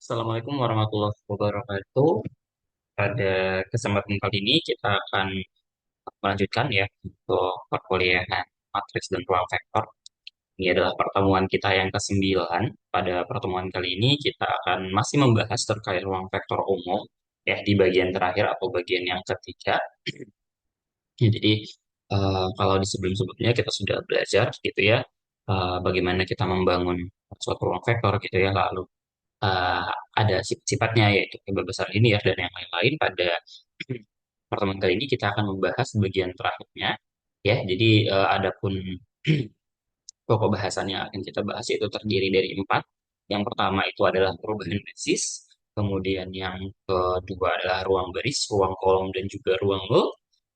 Assalamualaikum warahmatullahi wabarakatuh. Pada kesempatan kali ini kita akan melanjutkan ya untuk perkuliahan matriks dan ruang vektor. Ini adalah pertemuan kita yang ke-9. Pada pertemuan kali ini kita akan masih membahas terkait ruang vektor umum ya di bagian terakhir atau bagian yang ketiga. Ya, jadi kalau di sebelum-sebelumnya kita sudah belajar gitu ya, bagaimana kita membangun suatu ruang vektor gitu ya, lalu eh, ada sifatnya yaitu kebebasan linear dan yang lain-lain. Pada pertemuan kali ini kita akan membahas bagian terakhirnya ya. Jadi adapun pokok bahasan yang akan kita bahas itu terdiri dari empat. Yang pertama itu adalah perubahan basis, kemudian yang kedua adalah ruang baris, ruang kolom, dan juga ruang nol.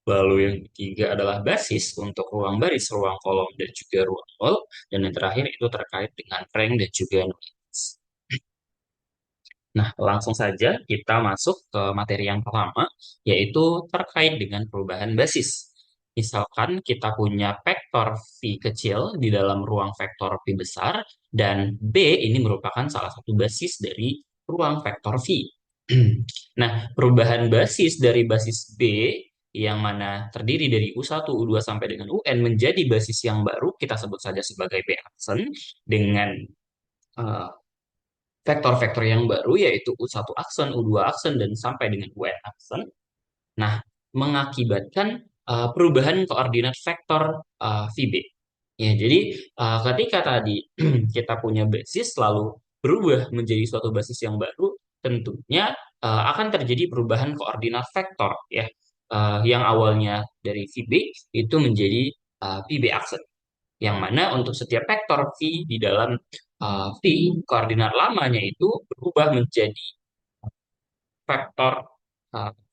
Lalu yang ketiga adalah basis untuk ruang baris, ruang kolom, dan juga ruang nol. Dan yang terakhir itu terkait dengan rank dan juga nullinities. Nah, langsung saja kita masuk ke materi yang pertama, yaitu terkait dengan perubahan basis. Misalkan kita punya vektor V kecil di dalam ruang vektor V besar, dan B ini merupakan salah satu basis dari ruang vektor V. Nah, perubahan basis dari basis B yang mana terdiri dari U1, U2 sampai dengan UN menjadi basis yang baru, kita sebut saja sebagai B aksen, dengan eh, vektor-vektor yang baru yaitu U1 aksen, U2 aksen, dan sampai dengan UN aksen. Nah, mengakibatkan perubahan koordinat vektor VB. Ya, jadi ketika tadi kita punya basis lalu berubah menjadi suatu basis yang baru, tentunya akan terjadi perubahan koordinat vektor ya. Yang awalnya dari VB itu menjadi VB aksen. Yang mana untuk setiap vektor V di dalam V, koordinat lamanya itu berubah menjadi vektor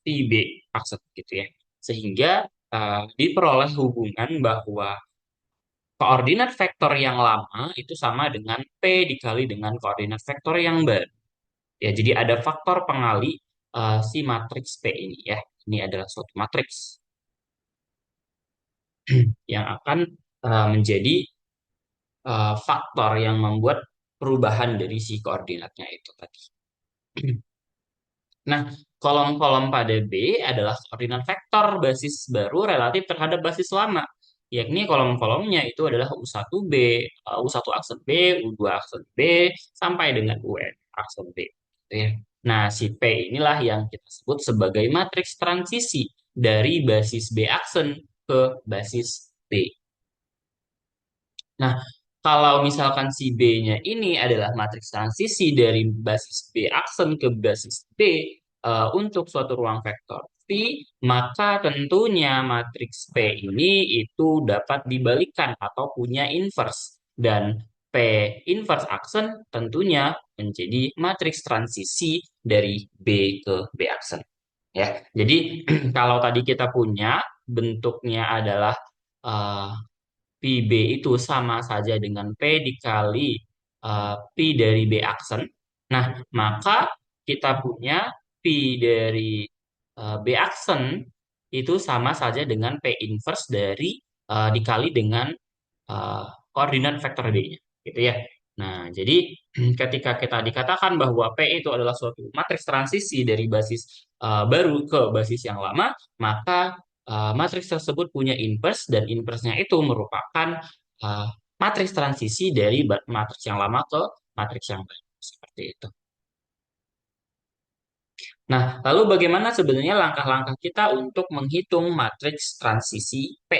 VB aksen gitu ya. Sehingga diperoleh hubungan bahwa koordinat vektor yang lama itu sama dengan P dikali dengan koordinat vektor yang baru. Ya, jadi ada faktor pengali si matriks P ini ya. Ini adalah suatu matriks yang akan menjadi faktor yang membuat perubahan dari si koordinatnya itu tadi. Nah, kolom-kolom pada B adalah koordinat vektor basis baru relatif terhadap basis lama, yakni kolom-kolomnya itu adalah U1B, U1 aksen B, U2 aksen B, sampai dengan UN aksen B. Gitu ya. Nah, si P inilah yang kita sebut sebagai matriks transisi dari basis B aksen ke basis B. Nah, kalau misalkan si B-nya ini adalah matriks transisi dari basis B aksen ke basis B untuk suatu ruang vektor V, maka tentunya matriks P ini itu dapat dibalikan atau punya inverse. Dan P inverse aksen tentunya menjadi matriks transisi dari B ke B aksen. Ya, jadi kalau tadi kita punya bentuknya adalah eh, PB itu sama saja dengan P dikali P dari B aksen. Nah, maka kita punya P dari B aksen itu sama saja dengan P inverse dari dikali dengan eh, koordinat vektor B-nya, gitu ya. Nah, jadi ketika kita dikatakan bahwa P itu adalah suatu matriks transisi dari basis baru ke basis yang lama, maka matriks tersebut punya inverse dan inverse-nya itu merupakan uh, matriks transisi dari matriks yang lama ke matriks yang baru. Seperti itu. Nah, lalu bagaimana sebenarnya langkah-langkah kita untuk menghitung matriks transisi P?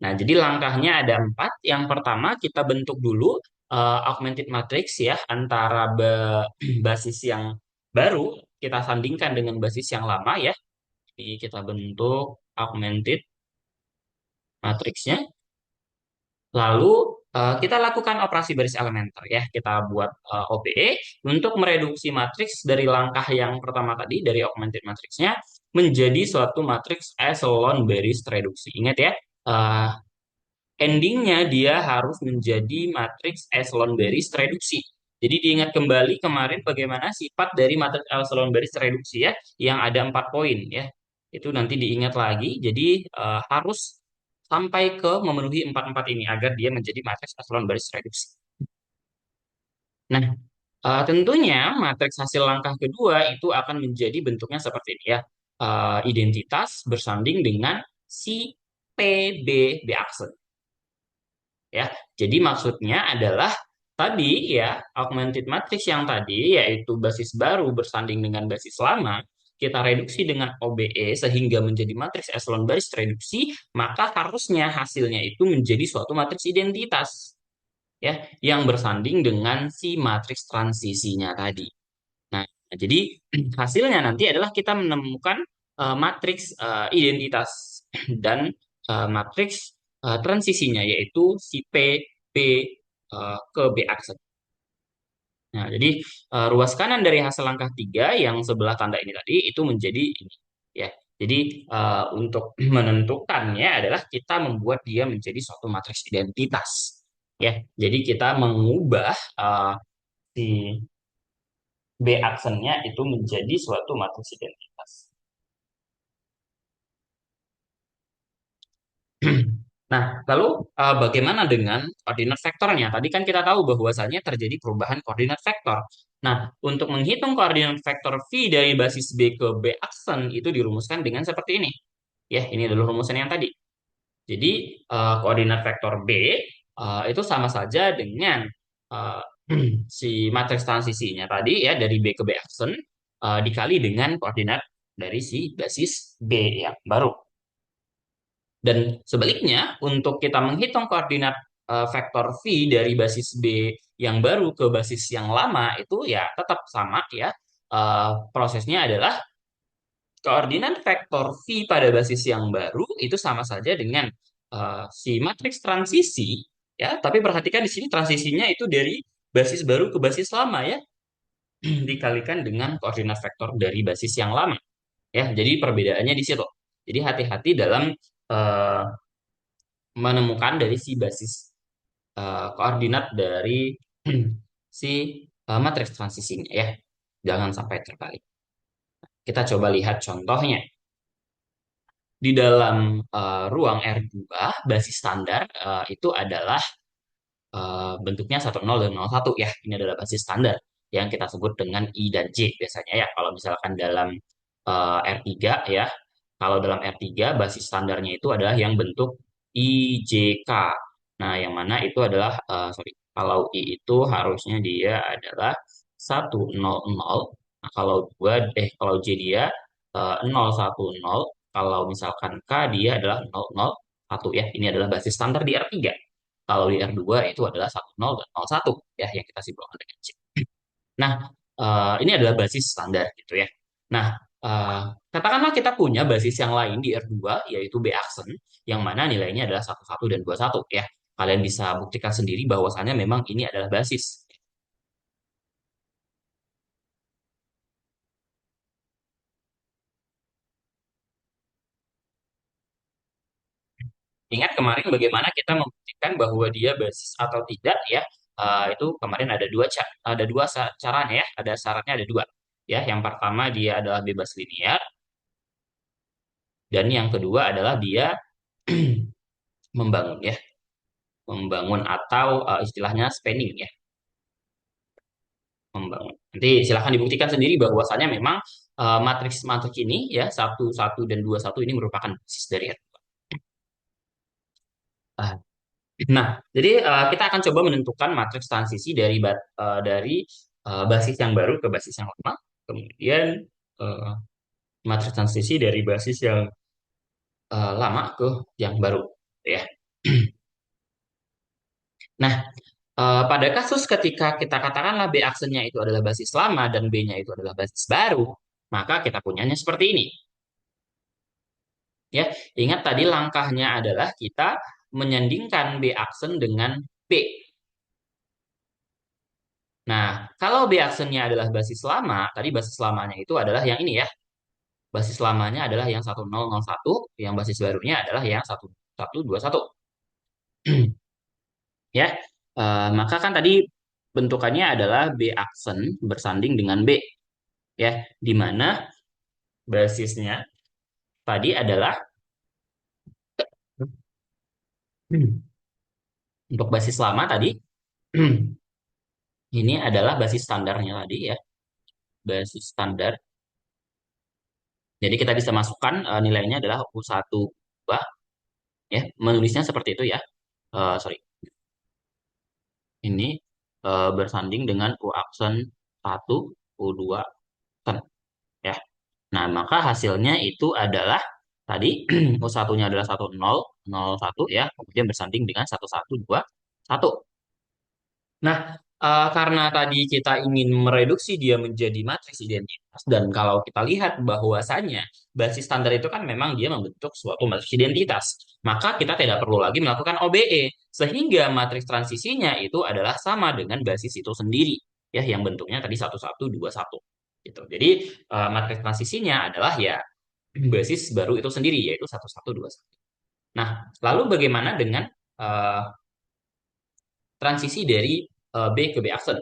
Nah, jadi langkahnya ada empat. Yang pertama, kita bentuk dulu augmented matrix ya, antara basis yang baru, kita sandingkan dengan basis yang lama ya. Jadi kita bentuk augmented matriksnya. Lalu kita lakukan operasi baris elementer ya. Kita buat OBE untuk mereduksi matriks dari langkah yang pertama tadi dari augmented matriksnya menjadi suatu matriks echelon baris reduksi. Ingat ya, eh, endingnya dia harus menjadi matriks echelon baris reduksi. Jadi diingat kembali kemarin bagaimana sifat dari matriks echelon baris reduksi ya, yang ada 4 poin ya. Itu nanti diingat lagi. Jadi harus sampai ke memenuhi empat-empat ini agar dia menjadi matriks echelon baris reduksi. Nah, Tentunya matriks hasil langkah kedua itu akan menjadi bentuknya seperti ini ya. Identitas bersanding dengan si PB B aksen ya. Jadi maksudnya adalah tadi ya augmented matrix yang tadi yaitu basis baru bersanding dengan basis lama kita reduksi dengan OBE sehingga menjadi matriks echelon baris reduksi, maka harusnya hasilnya itu menjadi suatu matriks identitas ya yang bersanding dengan si matriks transisinya tadi. Nah, jadi hasilnya nanti adalah kita menemukan matriks identitas dan matriks transisinya yaitu si P, B ke B aksen. Nah, jadi ruas kanan dari hasil langkah 3 yang sebelah tanda ini tadi itu menjadi ini ya. Jadi untuk menentukannya adalah kita membuat dia menjadi suatu matriks identitas ya. Jadi kita mengubah si B aksennya itu menjadi suatu matriks identitas. Nah, lalu bagaimana dengan koordinat vektornya? Tadi kan kita tahu bahwasannya terjadi perubahan koordinat vektor. Nah, untuk menghitung koordinat vektor V dari basis B ke B aksen itu dirumuskan dengan seperti ini. Ya, ini adalah rumusan yang tadi. Jadi, koordinat vektor B itu sama saja dengan eh, si matriks transisinya tadi ya dari B ke B aksen dikali dengan koordinat dari si basis B yang baru. Dan sebaliknya, untuk kita menghitung koordinat vektor V dari basis B yang baru ke basis yang lama itu ya tetap sama ya. Prosesnya adalah koordinat vektor V pada basis yang baru itu sama saja dengan si matriks transisi ya. Tapi perhatikan di sini transisinya itu dari basis baru ke basis lama ya, dikalikan dengan koordinat vektor dari basis yang lama ya. Jadi perbedaannya di situ. Jadi hati-hati dalam eh, menemukan dari si basis koordinat dari si matriks transisinya ya. Jangan sampai terbalik. Kita coba lihat contohnya. Di dalam ruang R2, basis standar itu adalah bentuknya 10 dan 01 ya. Ini adalah basis standar yang kita sebut dengan I dan J biasanya ya. Kalau misalkan dalam R3 ya, kalau dalam R3 basis standarnya itu adalah yang bentuk IJK. Nah, yang mana itu adalah sorry, kalau I itu harusnya dia adalah 100. Nah, kalau J dia 010. Kalau misalkan K dia adalah 001 ya. Ini adalah basis standar di R3. Kalau di R2 itu adalah 10 dan 01 ya yang kita simpulkan dengan C. Nah, ini adalah basis standar gitu ya. Nah, eh, katakanlah kita punya basis yang lain di R2 yaitu B aksen yang mana nilainya adalah 11 dan 21 ya. Kalian bisa buktikan sendiri bahwasannya memang ini adalah basis. Ingat kemarin bagaimana kita membuktikan bahwa dia basis atau tidak ya. Itu kemarin ada dua caranya ya. Ada syaratnya ada dua. Ya, yang pertama dia adalah bebas linear dan yang kedua adalah dia membangun ya, membangun atau istilahnya spanning ya, membangun. Nanti silahkan dibuktikan sendiri bahwasannya memang matriks-matriks ini ya satu satu dan dua satu ini merupakan basis dari R2. Ah, Nah, jadi kita akan coba menentukan matriks transisi dari basis yang baru ke basis yang lama, kemudian eh, matriks transisi dari basis yang lama ke yang baru, ya. Nah, pada kasus ketika kita katakanlah B aksennya itu adalah basis lama dan B-nya itu adalah basis baru, maka kita punyanya seperti ini. Ya, ingat tadi langkahnya adalah kita menyandingkan B aksen dengan B. Nah, kalau B aksennya adalah basis lama, tadi basis lamanya itu adalah yang ini ya. Basis lamanya adalah yang 1001, yang basis barunya adalah yang 1121. Ya, maka kan tadi bentukannya adalah B aksen bersanding dengan B. Ya, di mana basisnya tadi adalah untuk basis lama tadi Ini adalah basis standarnya tadi ya, basis standar. Jadi kita bisa masukkan nilainya adalah U1, 2, ya. Menulisnya seperti itu ya. Sorry. Ini bersanding dengan U aksen 1, U2, aksen, ya. Nah, maka hasilnya itu adalah tadi U1-nya adalah 1001 ya, kemudian bersanding dengan 1121. Nah, karena tadi kita ingin mereduksi dia menjadi matriks identitas, dan kalau kita lihat bahwasannya basis standar itu kan memang dia membentuk suatu matriks identitas, maka kita tidak perlu lagi melakukan OBE, sehingga matriks transisinya itu adalah sama dengan basis itu sendiri, ya, yang bentuknya tadi 1121 gitu. Jadi, matriks transisinya adalah ya basis baru itu sendiri, yaitu 1121. Nah, lalu bagaimana dengan eh, transisi dari B ke B aksen?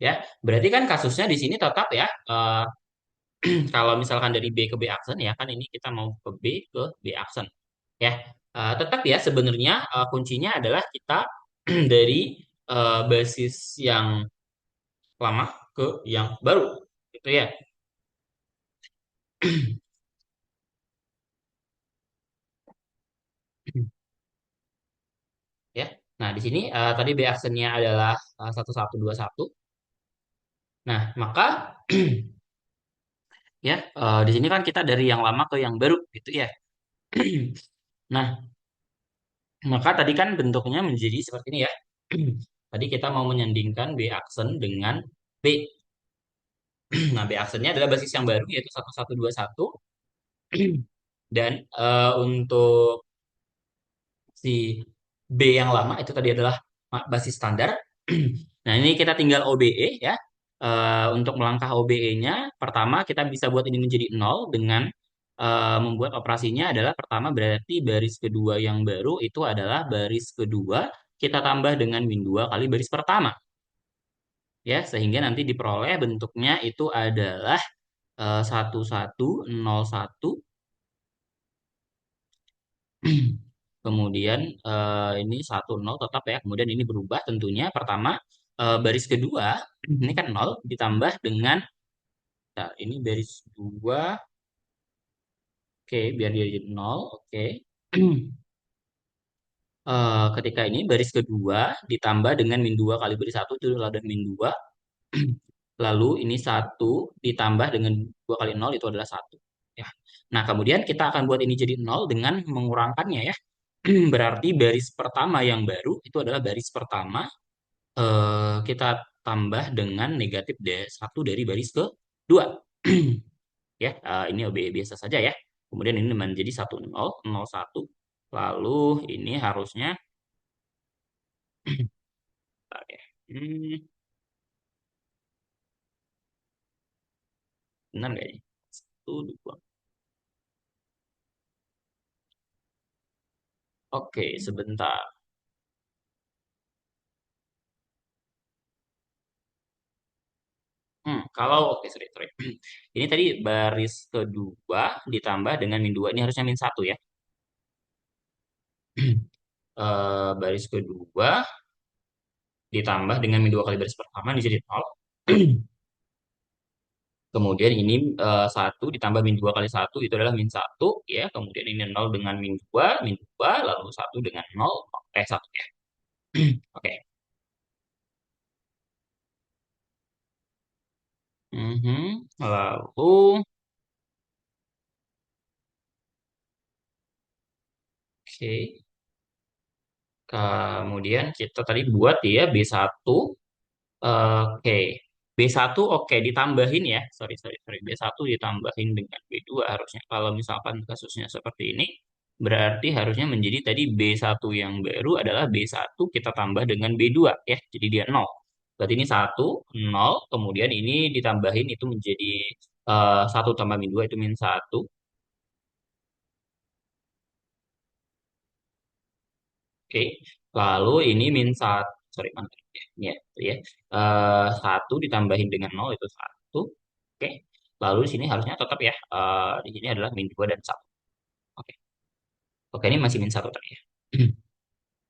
Ya, berarti kan kasusnya di sini tetap ya, kalau misalkan dari B ke B aksen ya kan ini kita mau ke B ke B aksen ya. Tetap ya sebenarnya kuncinya adalah kita dari basis yang lama ke yang baru gitu ya. Ya. Nah, di sini tadi B aksennya adalah 1121. Nah, maka ya di sini kan kita dari yang lama ke yang baru gitu ya. Nah, maka tadi kan bentuknya menjadi seperti ini ya. Tadi kita mau menyandingkan B aksen dengan B. Nah, B aksennya adalah basis yang baru yaitu 1121. Dan untuk si B yang lama itu tadi adalah basis standar. Nah, ini kita tinggal OBE ya. Untuk melangkah OBE-nya, pertama kita bisa buat ini menjadi nol dengan membuat operasinya adalah pertama berarti baris kedua yang baru itu adalah baris kedua kita tambah dengan min 2 kali baris pertama. Ya, sehingga nanti diperoleh bentuknya itu adalah 1101. Kemudian ini 10 tetap ya. Kemudian ini berubah tentunya. Pertama, baris kedua, ini kan nol ditambah dengan, nah, ini baris 2. Oke, biar dia jadi nol. Oke. Ketika ini baris kedua ditambah dengan min 2 kali baris satu itu adalah min 2. Lalu ini satu ditambah dengan 2 kali nol itu adalah satu. Ya. Nah, kemudian kita akan buat ini jadi nol dengan mengurangkannya ya. Berarti baris pertama yang baru itu adalah baris pertama kita tambah dengan negatif satu dari baris kedua. Ya, ini OBE biasa saja ya. Kemudian ini menjadi 1001. Lalu ini harusnya bentar ya. Hmm, benar nggak ini? Satu, dua. Oke, sebentar. Kalau oke, sorry, sorry. Ini tadi baris kedua ditambah dengan min 2. Ini harusnya min satu ya. Baris kedua ditambah dengan min 2 kali baris pertama ini jadi nol. Kemudian ini satu ditambah min 2 kali satu itu adalah min satu ya. Kemudian ini nol dengan min 2 lalu satu dengan nol, satu ya. Oke. Lalu oke. Kemudian kita tadi buat ya B1. Oke. B1 oke ditambahin ya. Sorry, sorry, sorry. B1 ditambahin dengan B2 harusnya. Kalau misalkan kasusnya seperti ini, berarti harusnya menjadi tadi B1 yang baru adalah B1 kita tambah dengan B2 ya. Jadi dia nol. Berarti ini satu nol. Kemudian ini ditambahin itu menjadi 1 tambah min 2 itu min satu. Oke. Lalu ini min satu. Sorry, mana tadi ya? Ini ya, itu ya. 1 ditambahin dengan nol itu satu. Oke. Lalu di sini harusnya tetap ya. Di sini adalah min 2 dan satu. Oke. Oke, ini masih min satu tadi ya.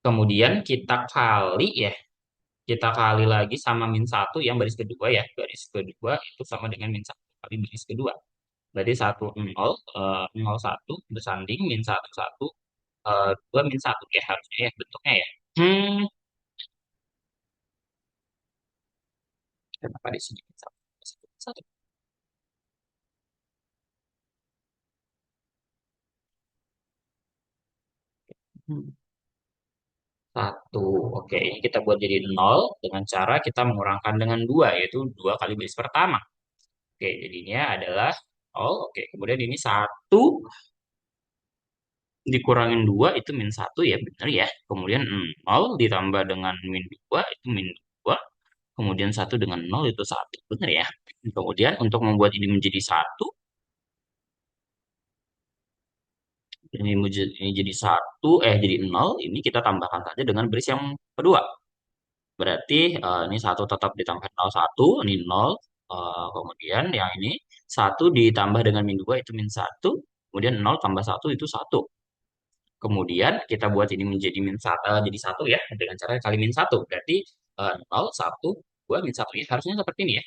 Kemudian kita kali ya. kita kali lagi sama min satu yang baris kedua ya. Baris kedua itu sama dengan min satu kali baris kedua. Berarti satu nol, nol satu bersanding min satu satu, dua min satu ya harusnya ya bentuknya ya. Hmm, kenapa di sini min satu? Satu, satu. Hmm, satu. Oke, ini kita buat jadi nol dengan cara kita mengurangkan dengan dua, yaitu dua kali baris pertama. Oke, jadinya adalah nol. Oke, kemudian ini satu dikurangin dua itu min satu ya benar ya. Kemudian nol ditambah dengan min dua itu min dua. Kemudian satu dengan nol itu satu. Benar ya. Kemudian untuk membuat ini menjadi satu, ini jadi satu, jadi nol, ini kita tambahkan saja dengan baris yang kedua. Berarti ini satu tetap ditambah nol satu, ini nol. Kemudian yang ini satu ditambah dengan min dua itu min satu. Kemudian nol tambah satu itu satu. Kemudian kita buat ini menjadi jadi satu ya dengan cara kali min satu. Berarti 0, 1, 2, min satu ya. Harusnya seperti ini ya.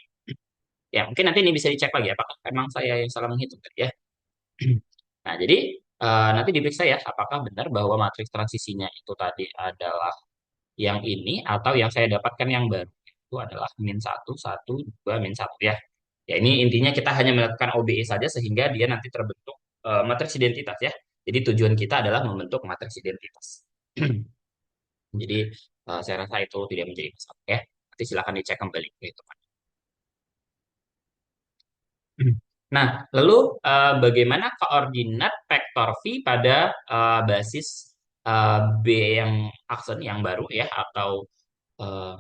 Ya, mungkin nanti ini bisa dicek lagi apakah memang saya yang salah menghitung tadi ya. Nah, jadi nanti diperiksa ya apakah benar bahwa matriks transisinya itu tadi adalah yang ini atau yang saya dapatkan yang baru. Itu adalah min satu, satu, 2, min satu ya. Ya, ini intinya kita hanya melakukan OBE saja sehingga dia nanti terbentuk matriks identitas ya. Jadi tujuan kita adalah membentuk matriks identitas. Jadi saya rasa itu tidak menjadi masalah ya. Nanti silakan dicek kembali gitu kan. Nah, lalu bagaimana koordinat vektor V pada basis B yang aksen yang baru ya atau eh,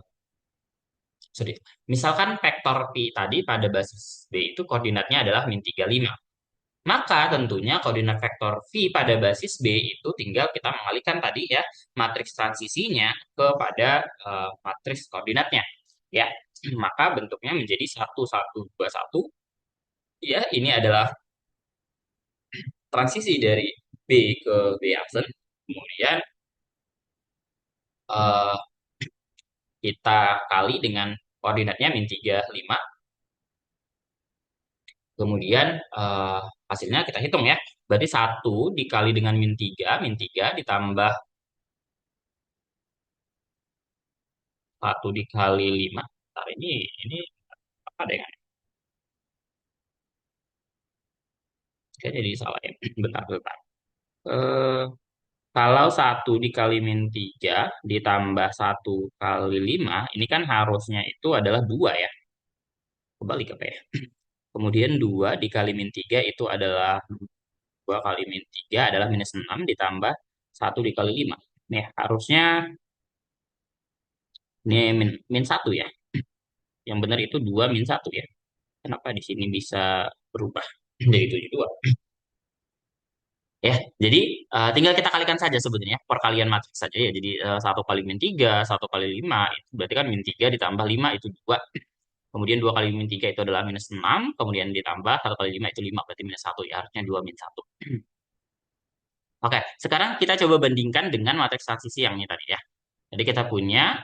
sorry. Misalkan vektor P tadi pada basis B itu koordinatnya adalah min 35. Maka tentunya koordinat vektor V pada basis B itu tinggal kita mengalihkan tadi ya matriks transisinya kepada matriks koordinatnya. Ya, maka bentuknya menjadi satu satu dua satu. Ya, ini adalah transisi dari B ke B aksen. Kemudian eh, kita kali dengan koordinatnya min 35. Kemudian hasilnya kita hitung ya. Berarti satu dikali dengan min 3 ditambah satu dikali 5. Ntar ini apa deh? Kayaknya jadi salah ya. Bentar, bentar. Eh, kalau satu dikali min 3 ditambah satu kali 5, ini kan harusnya itu adalah 2 ya. Kebalik apa ya? Kemudian 2 dikali min 3 itu adalah 2 kali min 3 adalah minus 6 ditambah satu dikali 5. Nih, harusnya ini min 1 ya. Yang benar itu 2 min satu ya. Kenapa di sini bisa berubah jadi 72? Ya, jadi tinggal kita kalikan saja sebetulnya perkalian matriks saja ya. Jadi satu kali min 3, satu kali 5 itu berarti kan min 3 ditambah 5 itu 2. Kemudian 2 kali min 3 itu adalah minus 6, kemudian ditambah satu kali 5 itu 5 berarti minus satu ya. Harusnya 2 min satu. Oke, sekarang kita coba bandingkan dengan matriks transisi yang ini tadi ya. Jadi kita punya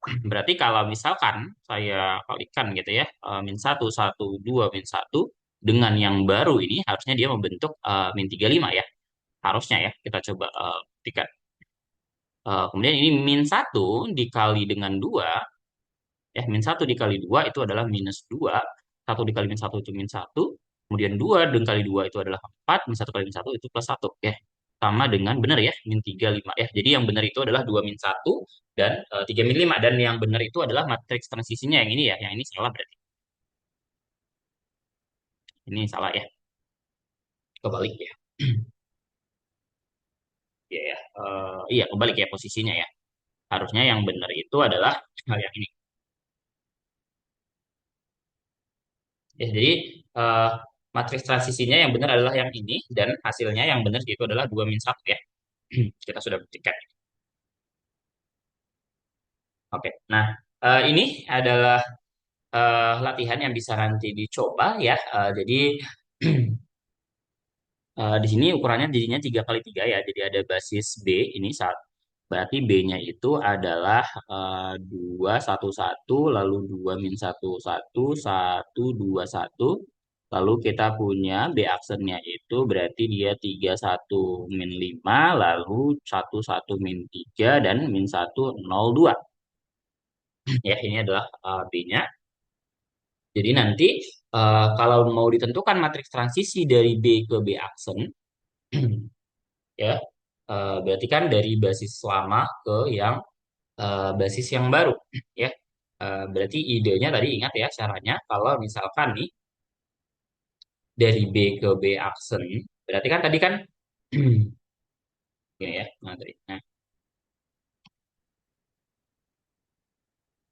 berarti kalau misalkan saya kalikan gitu ya, min satu satu 2 min satu dengan yang baru ini harusnya dia membentuk min 35 ya. Harusnya ya, kita coba buktikan. Kemudian ini min satu dikali dengan 2 ya min satu dikali 2 itu adalah minus 2. Satu dikali min satu itu min satu. Kemudian 2 dikali 2 itu adalah 4. Min satu kali min satu itu plus satu ya. Sama dengan benar ya, min 3 5 ya. Jadi yang benar itu adalah 2 min satu dan 3 min 5. Dan yang benar itu adalah matriks transisinya yang ini ya. Yang ini salah berarti. Ini salah ya. Kebalik ya. Iya ya. Iya kebalik ya posisinya ya. Harusnya yang benar itu adalah hal yang ini. Ya, jadi eh, matriks transisinya yang benar adalah yang ini dan hasilnya yang benar itu adalah 2 min 1 ya. Kita sudah buktikan. Oke. Nah, ini adalah latihan yang bisa nanti dicoba ya. Jadi di sini ukurannya jadinya 3 kali 3 ya. Jadi ada basis B ini satu. Berarti B-nya itu adalah 2, 1, 1, lalu 2 min 1, 1, 1, 2, 1. Lalu kita punya B aksennya itu berarti dia 3, 1, min 5, lalu 1, 1, min 3, dan min 1, 0, 2. Ya, ini adalah B-nya. Jadi nanti kalau mau ditentukan matriks transisi dari B ke B aksen, ya, berarti kan dari basis lama ke yang basis yang baru, ya. Berarti idenya tadi ingat ya caranya, kalau misalkan nih dari B ke B aksen, berarti kan tadi kan gini ya,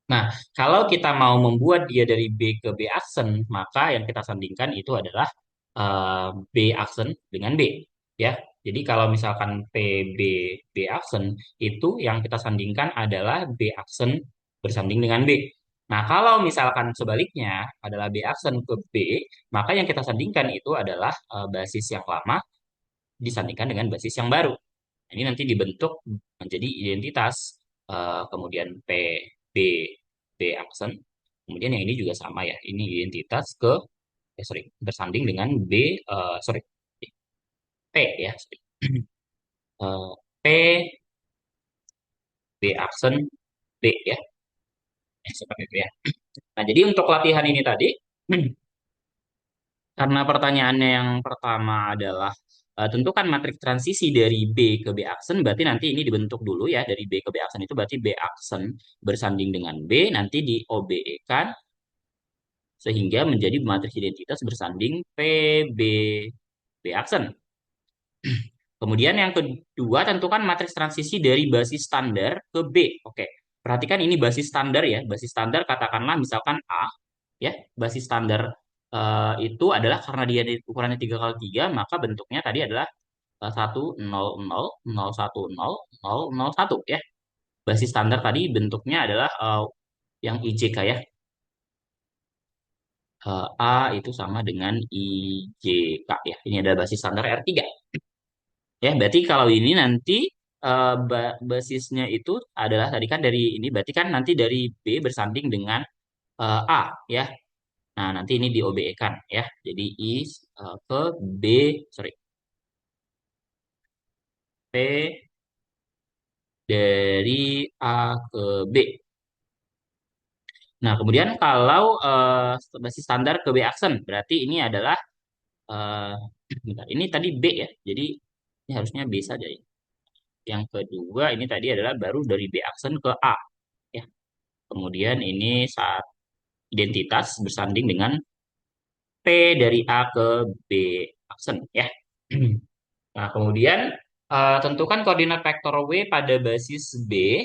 nah, kalau kita mau membuat dia dari B ke B aksen, maka yang kita sandingkan itu adalah B aksen dengan B, ya. Jadi kalau misalkan PB B aksen, itu yang kita sandingkan adalah B aksen bersanding dengan B. Nah, kalau misalkan sebaliknya adalah B aksen ke B, maka yang kita sandingkan itu adalah basis yang lama disandingkan dengan basis yang baru. Ini nanti dibentuk menjadi identitas, kemudian P, B, B aksen. Kemudian yang ini juga sama ya. Ini identitas ke, sorry, bersanding dengan B, sorry, P ya. Sorry. P, B aksen, B ya. Seperti itu ya. Nah, jadi untuk latihan ini tadi, karena pertanyaannya yang pertama adalah tentukan matriks transisi dari B ke B aksen, berarti nanti ini dibentuk dulu ya, dari B ke B aksen itu berarti B aksen bersanding dengan B, nanti di OBE-kan sehingga menjadi matriks identitas bersanding PB B aksen. Kemudian yang kedua, tentukan matriks transisi dari basis standar ke B. Oke, perhatikan ini basis standar ya. Basis standar katakanlah misalkan A, ya. Basis standar itu adalah karena dia ukurannya 3 kali 3, maka bentuknya tadi adalah 1, 0, 0, 0, 1, 0, 0, 0, 1 ya. Basis standar tadi bentuknya adalah yang IJK ya. A itu sama dengan IJK ya. Ini adalah basis standar R3. Ya, berarti kalau ini nanti basisnya itu adalah tadi kan dari ini, berarti kan nanti dari B bersanding dengan A ya. Nah, nanti ini di OBE-kan ya. Jadi I ke B, sorry, P dari A ke B. Nah, kemudian kalau basis standar ke B aksen, berarti ini adalah eh bentar, ini tadi B ya. Jadi ini harusnya B saja ya. Yang kedua ini tadi adalah baru dari B aksen ke A ya. Kemudian ini saat identitas bersanding dengan P dari A ke B aksen ya. Nah, kemudian tentukan koordinat vektor W pada basis B.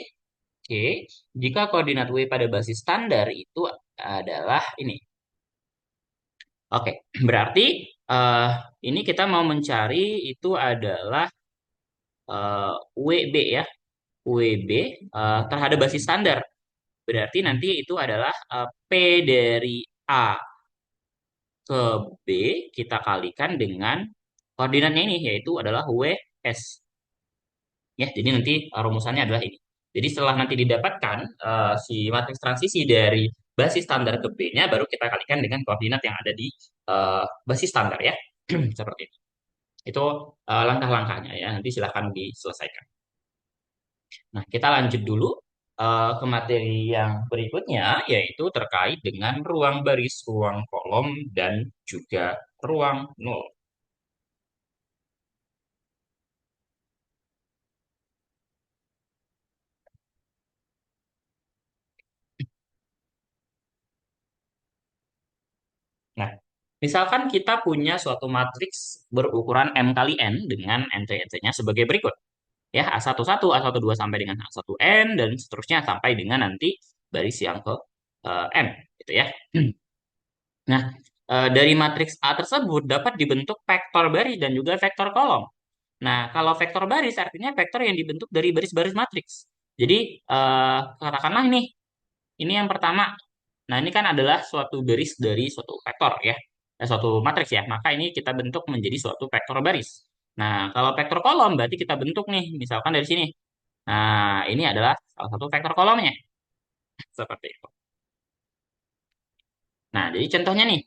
Oke, jika koordinat W pada basis standar itu adalah ini. Oke, berarti eh, ini kita mau mencari itu adalah WB ya. WB terhadap basis standar. Berarti nanti itu adalah P dari A ke B kita kalikan dengan koordinatnya ini, yaitu adalah WS. Ya, jadi nanti rumusannya adalah ini. Jadi setelah nanti didapatkan si matriks transisi dari basis standar ke B-nya, baru kita kalikan dengan koordinat yang ada di basis standar ya. Seperti itu. Itu langkah-langkahnya ya. Nanti silahkan diselesaikan. Nah, kita lanjut dulu ke materi yang berikutnya, yaitu terkait dengan ruang baris, ruang kolom, dan juga ruang nol. Nah, misalkan kita punya suatu matriks berukuran M kali N dengan nt-nya sebagai berikut. Ya, A11, A12 sampai dengan A1N, dan seterusnya sampai dengan nanti baris yang ke M. Gitu ya. Nah, dari matriks A tersebut dapat dibentuk vektor baris dan juga vektor kolom. Nah, kalau vektor baris artinya vektor yang dibentuk dari baris-baris matriks. Jadi, katakanlah ini yang pertama. Nah, ini kan adalah suatu baris dari suatu vektor ya. Suatu matriks ya. Maka ini kita bentuk menjadi suatu vektor baris. Nah, kalau vektor kolom berarti kita bentuk nih, misalkan dari sini. Nah, ini adalah salah satu vektor kolomnya. Seperti itu. Nah, jadi contohnya nih,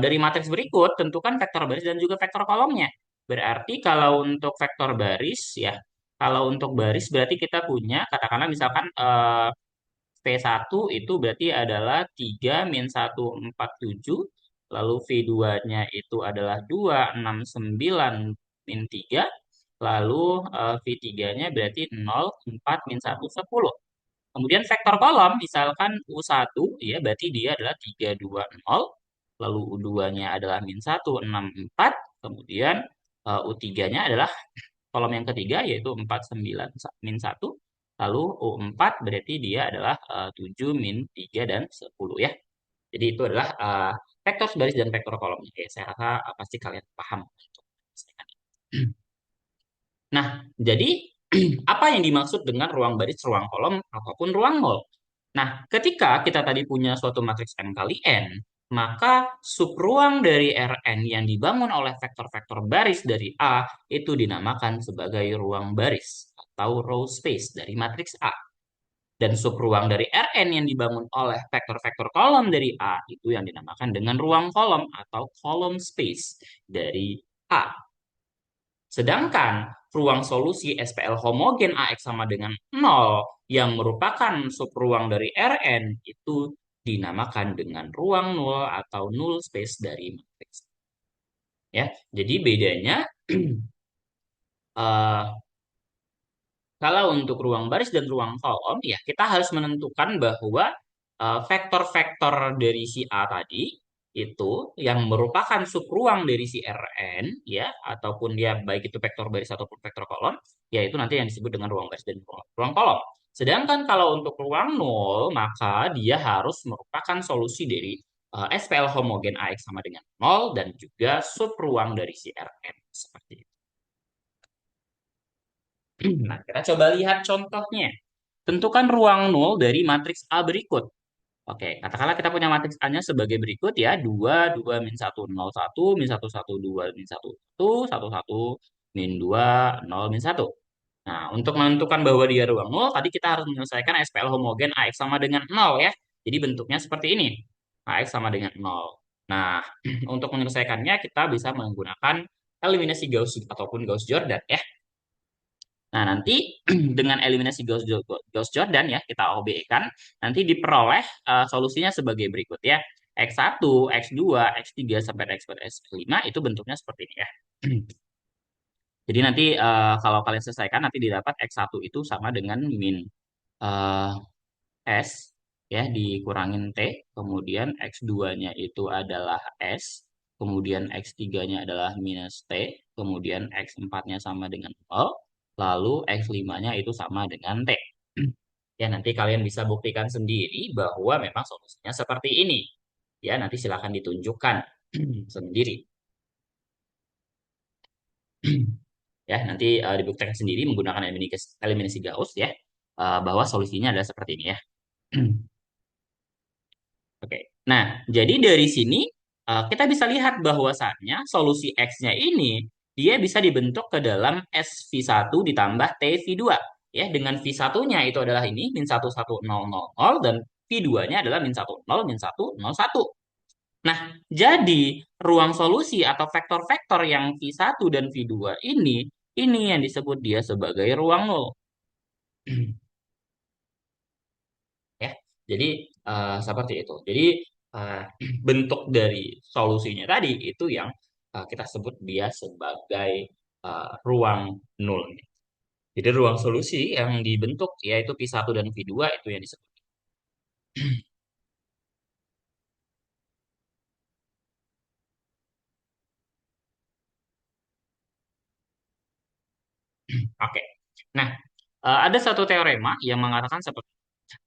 dari matriks berikut, tentukan vektor baris dan juga vektor kolomnya. Berarti kalau untuk vektor baris, ya, kalau untuk baris berarti kita punya, katakanlah misalkan V1 itu berarti adalah 3 min 1 4 7, lalu V2-nya itu adalah 2 6 9 min 3, lalu V3-nya berarti 0 4 min 1 10. Kemudian vektor kolom, misalkan U1, ya berarti dia adalah 3 2 0, lalu U2-nya adalah min 1 6 4, kemudian U3-nya adalah kolom yang ketiga yaitu 4 9 min 1, lalu U4 berarti dia adalah 7 min 3 dan 10 ya. Jadi itu adalah vektor baris dan vektor kolomnya. Oke, saya rasa pasti kalian paham. Nah, jadi apa yang dimaksud dengan ruang baris, ruang kolom, ataupun ruang nol? Nah, ketika kita tadi punya suatu matriks M kali N, maka subruang dari Rn yang dibangun oleh vektor-vektor baris dari A itu dinamakan sebagai ruang baris atau row space dari matriks A. Dan subruang dari Rn yang dibangun oleh vektor-vektor kolom dari A itu yang dinamakan dengan ruang kolom atau column space dari A. Sedangkan ruang solusi SPL homogen AX sama dengan 0 yang merupakan subruang dari Rn itu dinamakan dengan ruang nol atau null space dari matriks. Ya, jadi bedanya eh, kalau untuk ruang baris dan ruang kolom, ya kita harus menentukan bahwa vektor-vektor dari si A tadi itu yang merupakan subruang dari si Rn, ya, ataupun dia baik itu vektor baris ataupun vektor kolom, ya itu nanti yang disebut dengan ruang baris dan ruang kolom. Sedangkan kalau untuk ruang nol, maka dia harus merupakan solusi dari SPL homogen AX sama dengan nol dan juga subruang dari si Rn. Seperti itu. Nah, kita coba lihat contohnya. Tentukan ruang nol dari matriks A berikut. Oke, katakanlah kita punya matriks A-nya sebagai berikut ya. 2 2 min 1 0 1 min 1 1 2 min 1 1 1 1 min 2 0 min 1. Nah, untuk menentukan bahwa dia ruang nol, tadi kita harus menyelesaikan SPL homogen AX sama dengan 0 ya. Jadi bentuknya seperti ini. AX sama dengan 0. Nah, untuk menyelesaikannya kita bisa menggunakan eliminasi Gauss ataupun Gauss-Jordan ya. Nah, nanti dengan eliminasi Gauss-Jordan ya, kita OB-kan, nanti diperoleh solusinya sebagai berikut ya. X1, X2, X3, sampai X4, X5 itu bentuknya seperti ini ya. Jadi nanti kalau kalian selesaikan, nanti didapat X1 itu sama dengan min eh, S, ya, dikurangin T, kemudian X2-nya itu adalah S, kemudian X3-nya adalah minus T, kemudian X4-nya sama dengan 0, lalu X5-nya itu sama dengan T. Ya, nanti kalian bisa buktikan sendiri bahwa memang solusinya seperti ini. Ya, nanti silakan ditunjukkan sendiri. Ya, nanti dibuktikan sendiri menggunakan eliminasi Gauss ya, bahwa solusinya adalah seperti ini ya. Oke. Nah, jadi dari sini kita bisa lihat bahwasannya solusi X-nya ini dia bisa dibentuk ke dalam S V1 ditambah T V2. Ya, dengan V1-nya itu adalah ini min 11000 dan V2-nya adalah min 10 min 101. Nah, jadi ruang solusi atau vektor-vektor yang V1 dan V2 ini yang disebut dia sebagai ruang nol. Ya. Jadi seperti itu. Jadi eh, bentuk dari solusinya tadi itu yang kita sebut dia sebagai ruang nol. Jadi ruang solusi yang dibentuk yaitu P1 dan P2 itu yang disebut. Oke. Nah, ada satu teorema yang mengatakan seperti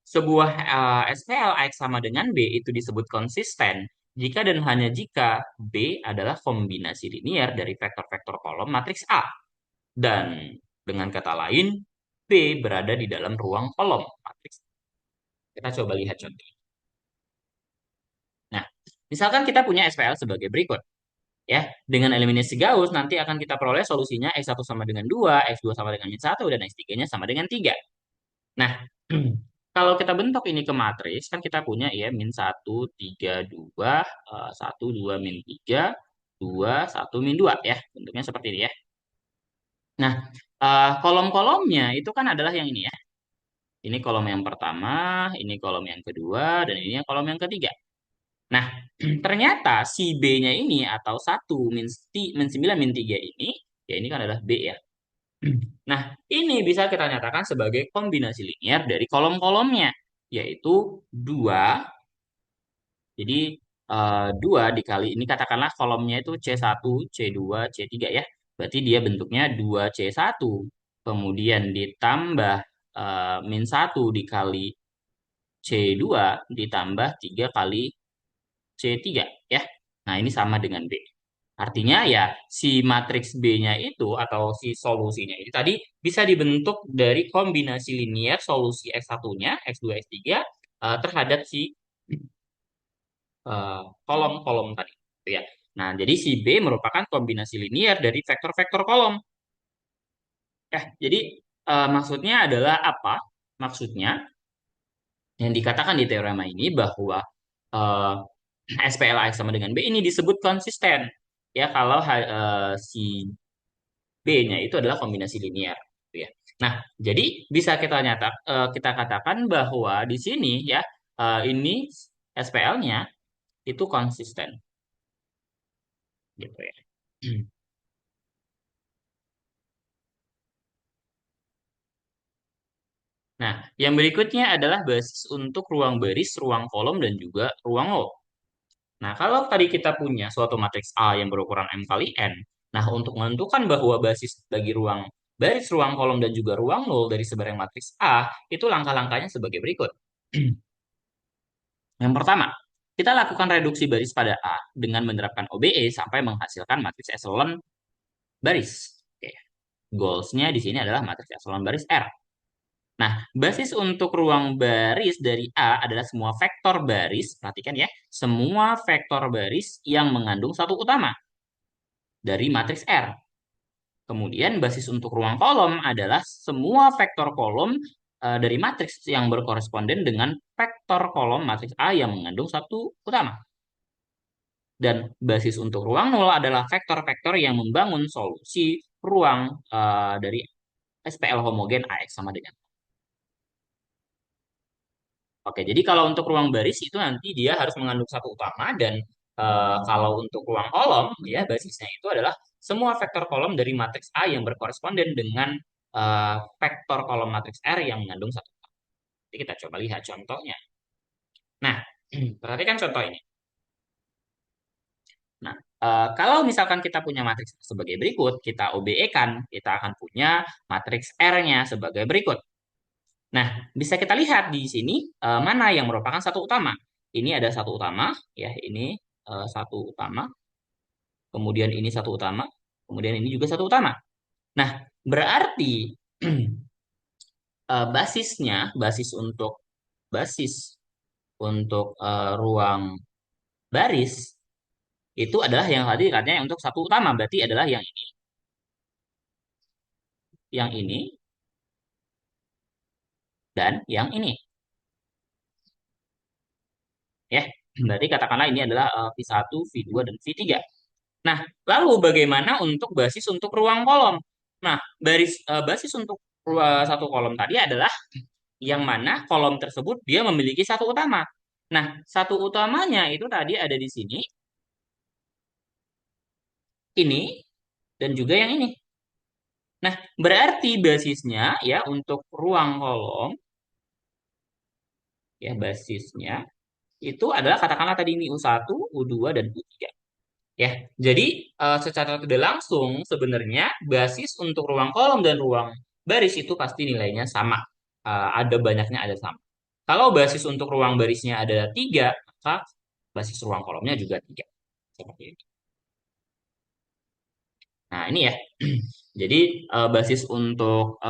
sebuah SPL X sama dengan B itu disebut konsisten jika dan hanya jika B adalah kombinasi linier dari vektor-vektor kolom matriks A. Dan dengan kata lain, B berada di dalam ruang kolom matriks. Kita coba lihat contoh. Nah, misalkan kita punya SPL sebagai berikut. Ya, dengan eliminasi Gauss nanti akan kita peroleh solusinya X1 sama dengan 2, X2 sama dengan min 1, dan X3-nya sama dengan 3. Nah, kalau kita bentuk ini ke matriks, kan kita punya ya min 1, 3, 2, 1, 2, min 3, 2, 1, min 2 ya. Bentuknya seperti ini ya. Nah, kolom-kolomnya itu kan adalah yang ini ya. Ini kolom yang pertama, ini kolom yang kedua, dan ini kolom yang ketiga. Nah, ternyata si B-nya ini atau 1 min 9 min 3 ini, ya ini kan adalah B ya. Nah, ini bisa kita nyatakan sebagai kombinasi linier dari kolom-kolomnya, yaitu 2. Jadi 2 dikali, ini katakanlah kolomnya itu C1, C2, C3 ya. Berarti dia bentuknya 2C1. Kemudian ditambah min 1 dikali C2 ditambah 3 kali C3 ya. Nah, ini sama dengan B. Artinya ya si matriks B-nya itu atau si solusinya ini tadi bisa dibentuk dari kombinasi linier solusi X1-nya, X2, X3 terhadap si eh, kolom-kolom tadi. Gitu ya. Nah, jadi si B merupakan kombinasi linier dari vektor-vektor kolom. Jadi maksudnya adalah apa? Maksudnya yang dikatakan di teorema ini bahwa eh, SPLAX sama dengan B ini disebut konsisten. Ya, kalau si B-nya itu adalah kombinasi linier. Gitu ya. Nah, jadi bisa kita katakan bahwa di sini ya ini SPL-nya itu konsisten gitu ya. Nah, yang berikutnya adalah basis untuk ruang baris, ruang kolom, dan juga ruang nol. Nah, kalau tadi kita punya suatu matriks A yang berukuran M kali N, nah untuk menentukan bahwa basis bagi ruang baris, ruang kolom, dan juga ruang nol dari sebarang matriks A, itu langkah-langkahnya sebagai berikut. Yang pertama, kita lakukan reduksi baris pada A dengan menerapkan OBE sampai menghasilkan matriks echelon baris. Oke. Goalsnya di sini adalah matriks echelon baris R. Nah, basis untuk ruang baris dari A adalah semua vektor baris, perhatikan ya, semua vektor baris yang mengandung satu utama dari matriks R. Kemudian basis untuk ruang kolom adalah semua vektor kolom dari matriks yang berkoresponden dengan vektor kolom matriks A yang mengandung satu utama. Dan basis untuk ruang nol adalah vektor-vektor yang membangun solusi ruang dari SPL homogen AX sama dengan. Oke, jadi kalau untuk ruang baris itu nanti dia harus mengandung satu utama dan kalau untuk ruang kolom ya basisnya itu adalah semua vektor kolom dari matriks A yang berkoresponden dengan vektor kolom matriks R yang mengandung satu utama. Jadi kita coba lihat contohnya. Nah, perhatikan contoh ini. Nah, kalau misalkan kita punya matriks sebagai berikut, kita OBE-kan, kita akan punya matriks R-nya sebagai berikut. Nah, bisa kita lihat di sini mana yang merupakan satu utama. Ini ada satu utama, ya ini satu utama, kemudian ini satu utama, kemudian ini juga satu utama. Nah, berarti basis untuk ruang baris itu adalah yang tadi katanya untuk satu utama, berarti adalah yang ini, dan yang ini. Ya, berarti katakanlah ini adalah V1, V2, dan V3. Nah, lalu bagaimana untuk basis untuk ruang kolom? Nah, basis untuk satu kolom tadi adalah yang mana kolom tersebut dia memiliki satu utama. Nah, satu utamanya itu tadi ada di sini, ini, dan juga yang ini. Nah, berarti basisnya ya untuk ruang kolom, ya basisnya itu adalah katakanlah tadi ini U1, U2, dan U3. Ya, jadi secara tidak langsung sebenarnya basis untuk ruang kolom dan ruang baris itu pasti nilainya sama. Ada banyaknya ada sama. Kalau basis untuk ruang barisnya ada 3, maka basis ruang kolomnya juga 3. Seperti itu. Nah, ini ya. Jadi basis untuk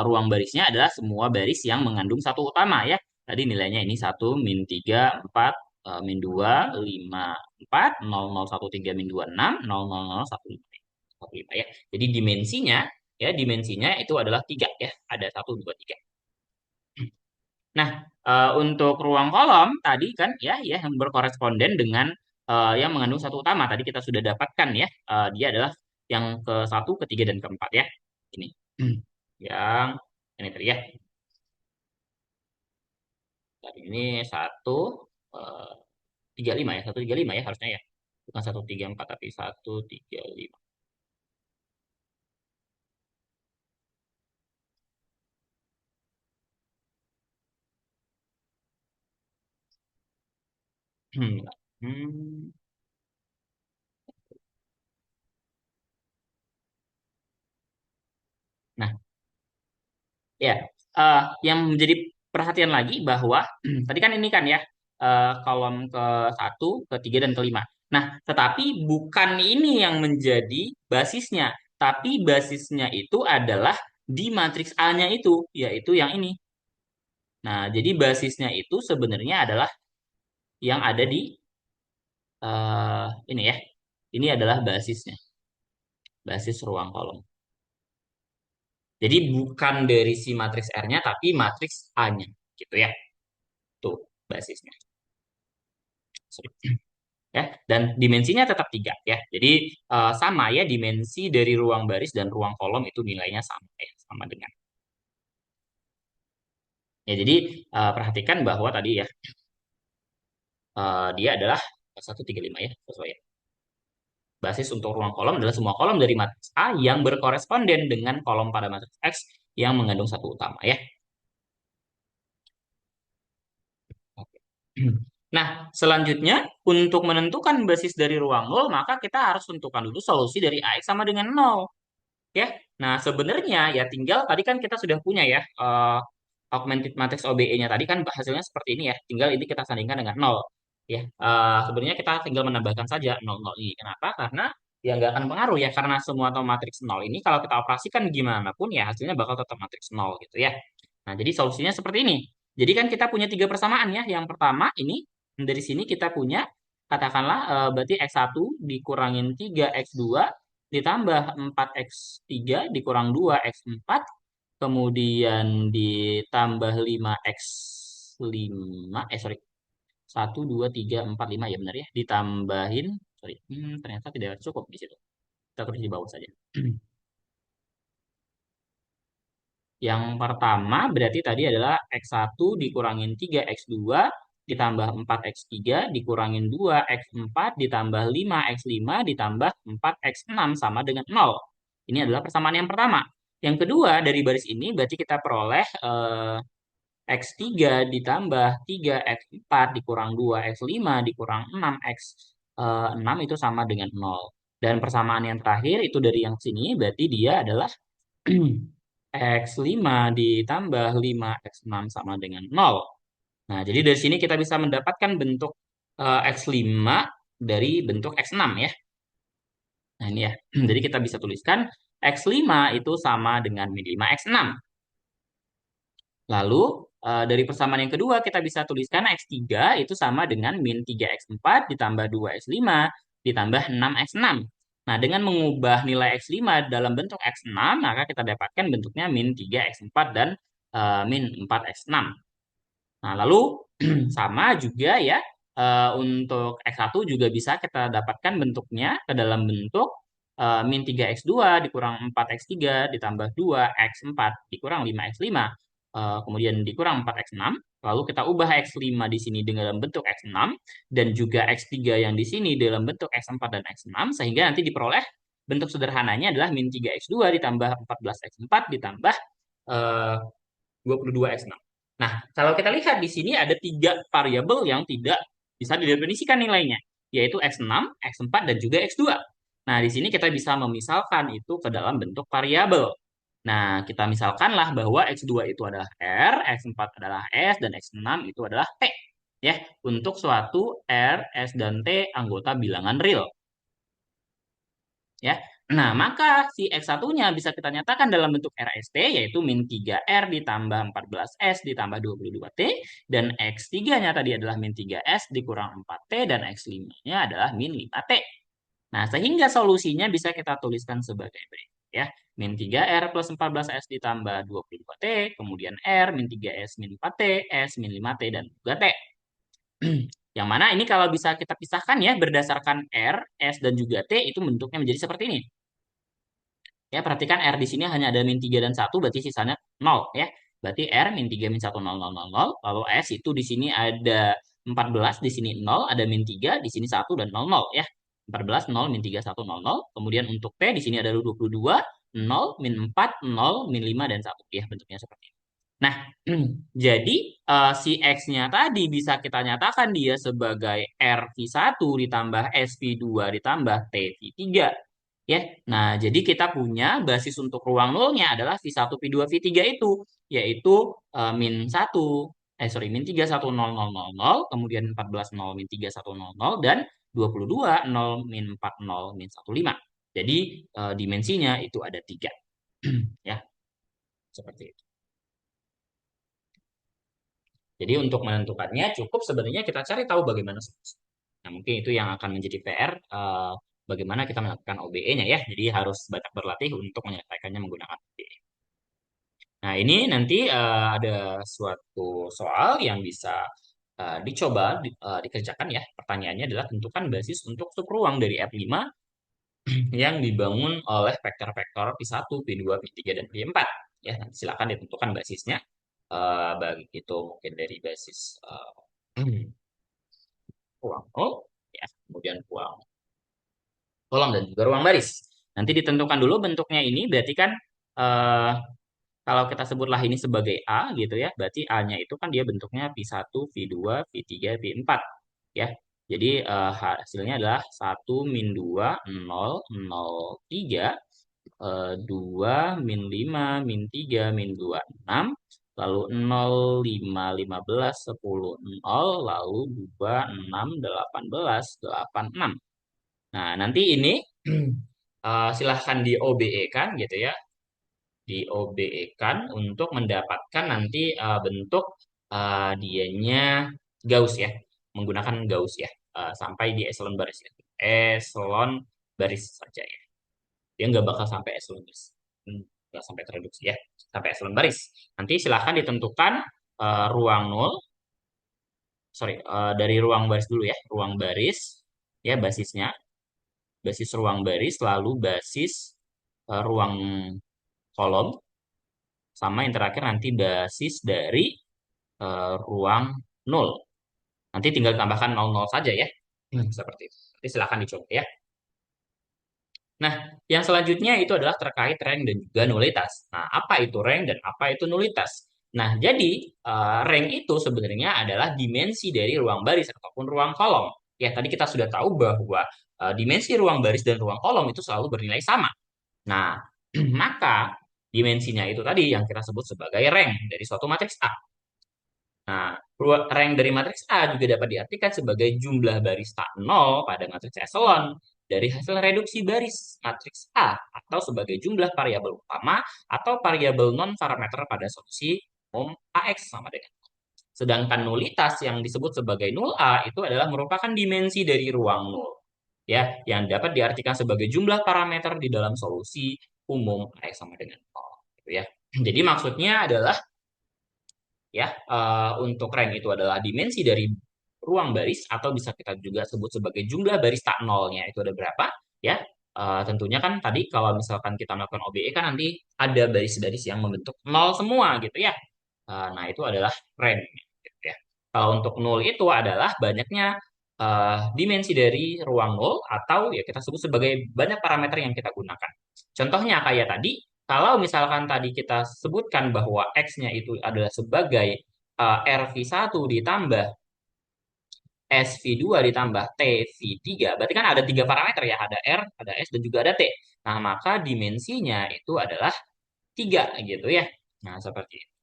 ruang barisnya adalah semua baris yang mengandung satu utama ya. Tadi nilainya ini 1, min 3, 4, min 2, 5, 4, 0013 min 2, 6, 00015 ya. Jadi dimensinya itu adalah 3 ya. Ada 1, 2, 3. Nah, untuk ruang kolom tadi kan ya yang berkoresponden dengan yang mengandung satu utama. Tadi kita sudah dapatkan ya. Dia adalah yang ke satu, ketiga, dan keempat ya. Ini. Yang ini tadi ya. Tadi ini satu, eh, 35 ya. 135 ya harusnya ya. Bukan 134 tapi 135. Hmm. Nah, ya, yang menjadi perhatian lagi bahwa tadi kan ini kan ya kolom ke satu, ketiga, dan kelima. Nah, tetapi bukan ini yang menjadi basisnya, tapi basisnya itu adalah di matriks A-nya itu, yaitu yang ini. Nah, jadi basisnya itu sebenarnya adalah yang ada di ini ya. Ini adalah basisnya, basis ruang kolom. Jadi bukan dari si matriks R-nya, tapi matriks A-nya, gitu ya. Tuh basisnya. Sorry. Ya, dan dimensinya tetap 3 ya. Jadi sama ya dimensi dari ruang baris dan ruang kolom itu nilainya sama ya, sama dengan. Ya, jadi perhatikan bahwa tadi ya dia adalah 135 ya, sesuai ya. Basis untuk ruang kolom adalah semua kolom dari matriks A yang berkoresponden dengan kolom pada matriks X yang mengandung satu utama ya. Oke. Nah, selanjutnya untuk menentukan basis dari ruang nol, maka kita harus tentukan dulu solusi dari AX sama dengan nol. Ya, nah sebenarnya ya tinggal tadi kan kita sudah punya ya augmented matrix OBE-nya tadi kan hasilnya seperti ini ya. Tinggal ini kita sandingkan dengan nol. Ya, sebenarnya kita tinggal menambahkan saja nol nol ini. Kenapa? Karena ya nggak akan pengaruh ya karena semua atau matriks nol ini kalau kita operasikan gimana pun ya hasilnya bakal tetap matriks nol gitu ya. Nah, jadi solusinya seperti ini. Jadi kan kita punya tiga persamaan ya. Yang pertama ini dari sini kita punya katakanlah berarti X1 dikurangin 3X2 ditambah 4X3 dikurang 2X4 kemudian ditambah 5X5 sorry 1 2 3 4 5 ya benar ya ditambahin sorry ternyata tidak cukup di situ kita tulis di bawah saja. Yang pertama berarti tadi adalah X1 dikurangin 3X2 ditambah 4X3 dikurangin 2X4 ditambah 5X5 ditambah 4X6 sama dengan 0. Ini adalah persamaan yang pertama. Yang kedua dari baris ini berarti kita peroleh X3 ditambah 3X4 dikurang 2X5 dikurang 6X6 itu sama dengan 0. Dan persamaan yang terakhir itu dari yang sini berarti dia adalah X5 ditambah 5X6 sama dengan 0. Nah, jadi dari sini kita bisa mendapatkan bentuk X5 dari bentuk X6 ya. Nah, ini ya. Jadi kita bisa tuliskan X5 itu sama dengan min 5X6. Lalu dari persamaan yang kedua kita bisa tuliskan X3 itu sama dengan min 3X4 ditambah 2X5 ditambah 6X6. Nah, dengan mengubah nilai X5 dalam bentuk X6, maka kita dapatkan bentuknya min 3X4 dan min 4X6. Nah, lalu sama juga ya untuk X1 juga bisa kita dapatkan bentuknya ke dalam bentuk min 3X2 dikurang 4X3 ditambah 2X4 dikurang 5X5 kemudian dikurang 4X6 lalu kita ubah X5 di sini dengan dalam bentuk X6 dan juga X3 yang di sini dalam bentuk X4 dan X6 sehingga nanti diperoleh bentuk sederhananya adalah min 3X2 ditambah 14X4 ditambah eh, 22X6. Nah, kalau kita lihat di sini ada tiga variabel yang tidak bisa didefinisikan nilainya, yaitu X6, X4, dan juga X2. Nah, di sini kita bisa memisalkan itu ke dalam bentuk variabel. Nah, kita misalkanlah bahwa X2 itu adalah R, X4 adalah S, dan X6 itu adalah T. Ya, untuk suatu R, S, dan T anggota bilangan real. Ya. Nah, maka si X1-nya bisa kita nyatakan dalam bentuk RST, yaitu min 3R ditambah 14S ditambah 22T, dan X3-nya tadi adalah min 3S dikurang 4T, dan X5-nya adalah min 5T. Nah, sehingga solusinya bisa kita tuliskan sebagai berikut ya. Min 3R plus 14S ditambah 22T, kemudian R, min 3S, min 4T, S, min 5T, dan juga T. Yang mana ini kalau bisa kita pisahkan ya, berdasarkan R, S, dan juga T, itu bentuknya menjadi seperti ini. Ya, perhatikan R di sini hanya ada min 3 dan 1, berarti sisanya 0 ya. Berarti R min 3 min 1 0 0 0 0. Lalu S itu di sini ada 14, di sini 0, ada min 3, di sini 1 dan 0 0 ya. 14 0 min 3 1 0 0. Kemudian untuk T di sini ada 22, 0 min 4 0 min 5 dan 1 ya, bentuknya seperti ini. Nah, jadi si X-nya tadi bisa kita nyatakan dia sebagai RV1 ditambah SV2 ditambah TV3. Ya, nah jadi kita punya basis untuk ruang nolnya adalah V1, V2, V3 itu, yaitu min 1, min 3, 1, 0, 0, 0, 0, kemudian 14, 0, min 3, 1, 0, 0, dan 22, 0, min 4, 0, min 1, 5. Jadi dimensinya itu ada 3. Ya, seperti itu. Jadi untuk menentukannya cukup sebenarnya kita cari tahu bagaimana solusi. Nah, mungkin itu yang akan menjadi PR bagaimana kita melakukan OBE-nya ya. Jadi harus banyak berlatih untuk menyelesaikannya menggunakan OBE. Nah, ini nanti ada suatu soal yang bisa dicoba dikerjakan ya. Pertanyaannya adalah tentukan basis untuk subruang dari F5 yang dibangun oleh vektor-vektor P1, P2, P3, dan P4. Ya, nanti silakan ditentukan basisnya. Bagi itu mungkin dari basis ruang nol, ya, kemudian ruang kolom dan juga ruang baris. Nanti ditentukan dulu bentuknya ini, berarti kan eh, kalau kita sebutlah ini sebagai A gitu ya, berarti A-nya itu kan dia bentuknya P1, V2, V3, V4 ya. Jadi hasilnya adalah 1 min 2, 0, 0, 3, 2, min 5, min 3, min 2, 6, lalu 0, 5, 15, 10, 0, lalu 2, 6, 18, 8, 6. Nah, nanti ini silahkan di OBE-kan gitu ya, di OBE-kan untuk mendapatkan nanti bentuk dianya Gauss ya, menggunakan Gauss ya, sampai di eselon baris ya. Eselon baris saja ya. Dia nggak bakal sampai eselon baris. Nggak sampai tereduksi ya, sampai eselon baris. Nanti silahkan ditentukan ruang nol, sorry, dari ruang baris dulu ya, ruang baris ya basisnya, basis ruang baris, lalu basis ruang kolom, sama yang terakhir nanti basis dari ruang nol. Nanti tinggal tambahkan 00 saja ya. Seperti itu. Nanti silahkan dicoba ya. Nah, yang selanjutnya itu adalah terkait rank dan juga nulitas. Nah, apa itu rank dan apa itu nulitas? Nah, jadi rank itu sebenarnya adalah dimensi dari ruang baris ataupun ruang kolom. Ya, tadi kita sudah tahu bahwa dimensi ruang baris dan ruang kolom itu selalu bernilai sama. Nah, maka dimensinya itu tadi yang kita sebut sebagai rank dari suatu matriks A. Nah, rank dari matriks A juga dapat diartikan sebagai jumlah baris tak nol pada matriks echelon dari hasil reduksi baris matriks A atau sebagai jumlah variabel utama atau variabel non parameter pada solusi umum AX sama dengan. Sedangkan nulitas yang disebut sebagai nul A itu adalah merupakan dimensi dari ruang nul ya, yang dapat diartikan sebagai jumlah parameter di dalam solusi umum AX sama dengan nol gitu ya. Jadi maksudnya adalah ya untuk rank itu adalah dimensi dari ruang baris atau bisa kita juga sebut sebagai jumlah baris tak nolnya itu ada berapa ya. Tentunya kan tadi kalau misalkan kita melakukan OBE kan nanti ada baris-baris yang membentuk nol semua gitu ya. Nah itu adalah rank gitu ya. Kalau untuk nol itu adalah banyaknya dimensi dari ruang nol atau ya kita sebut sebagai banyak parameter yang kita gunakan. Contohnya kayak tadi, kalau misalkan tadi kita sebutkan bahwa X-nya itu adalah sebagai RV1 ditambah SV2 ditambah TV3, berarti kan ada tiga parameter ya, ada R, ada S, dan juga ada T. Nah, maka dimensinya itu adalah 3 gitu ya. Nah, seperti itu.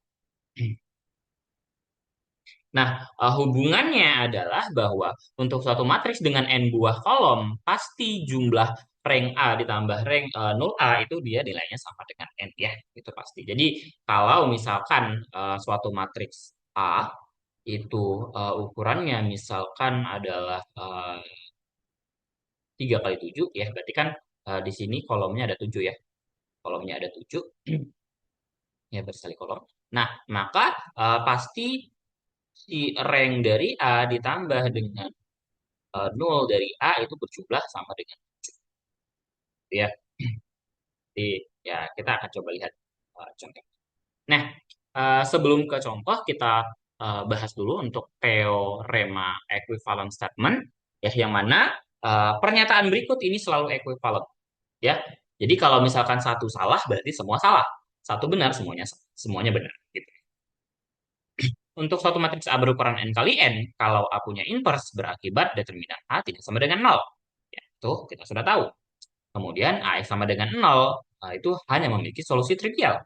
Nah, hubungannya adalah bahwa untuk suatu matriks dengan n buah kolom, pasti jumlah rank A ditambah rank 0A itu dia nilainya sama dengan N ya, itu pasti. Jadi kalau misalkan suatu matriks A itu ukurannya misalkan adalah 3 kali 7 ya, berarti kan di sini kolomnya ada 7 ya. Kolomnya ada 7 ya berkali kolom. Nah, maka pasti si rank dari A ditambah dengan 0 dari A itu berjumlah sama dengan 7 ya. Jadi ya kita akan coba lihat contoh. Nah, sebelum ke contoh kita bahas dulu untuk teorema equivalent statement ya, yang mana pernyataan berikut ini selalu equivalent ya. Jadi kalau misalkan satu salah berarti semua salah. Satu benar semuanya benar gitu. Untuk suatu matriks A berukuran n kali n, kalau A punya inverse berakibat determinan A tidak sama dengan nol. Ya, itu kita sudah tahu. Kemudian AX sama dengan nol, itu hanya memiliki solusi trivial.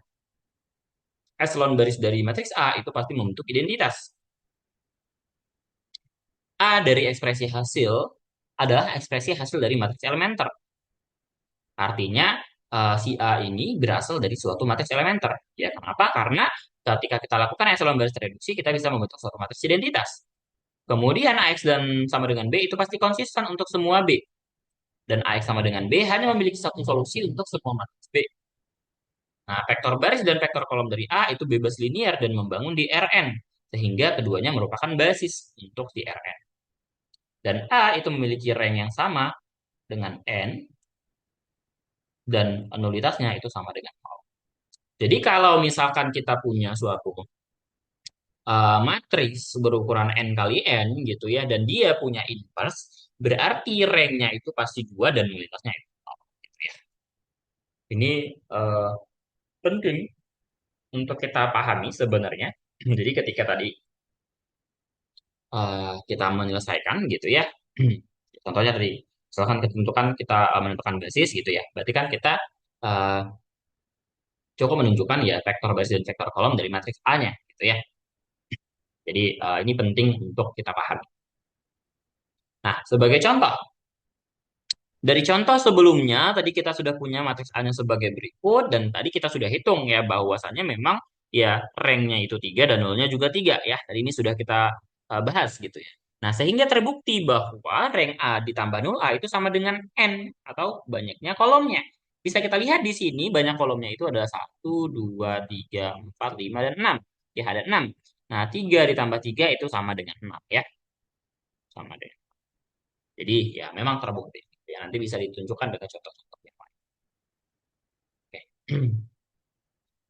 Echelon baris dari matriks A itu pasti membentuk identitas. A dari ekspresi hasil adalah ekspresi hasil dari matriks elementer. Artinya si A ini berasal dari suatu matriks elementer. Ya, kenapa? Karena ketika kita lakukan echelon baris reduksi, kita bisa membentuk suatu matriks identitas. Kemudian AX dan sama dengan B itu pasti konsisten untuk semua B. Dan AX sama dengan B hanya memiliki satu solusi untuk semua matriks B. Nah, vektor baris dan vektor kolom dari A itu bebas linear dan membangun di Rn. Sehingga keduanya merupakan basis untuk di Rn. Dan A itu memiliki rank yang sama dengan N dan nulitasnya itu sama dengan 0. Jadi kalau misalkan kita punya suatu matriks berukuran n kali n gitu ya, dan dia punya inverse, berarti ranknya itu pasti 2 dan nulitasnya itu 0, gitu ya. Ini eh, penting untuk kita pahami sebenarnya. Jadi ketika tadi kita menyelesaikan gitu ya, contohnya tadi, misalkan ketentukan kita menentukan basis gitu ya, berarti kan kita eh, cukup menunjukkan ya vektor basis dan vektor kolom dari matriks A-nya gitu ya. Jadi ini penting untuk kita pahami. Nah, sebagai contoh, dari contoh sebelumnya, tadi kita sudah punya matriks A-nya sebagai berikut, dan tadi kita sudah hitung ya bahwasannya memang ya ranknya itu 3 dan nolnya juga 3 ya. Tadi ini sudah kita bahas gitu ya. Nah, sehingga terbukti bahwa rank A ditambah 0 A itu sama dengan N atau banyaknya kolomnya. Bisa kita lihat di sini banyak kolomnya itu adalah 1, 2, 3, 4, 5, dan 6. Ya, ada 6. Nah, 3 ditambah 3 itu sama dengan 6 ya. Sama dengan. Jadi ya memang terbukti. Ya, nanti bisa ditunjukkan dengan contoh-contoh yang lain. Oke.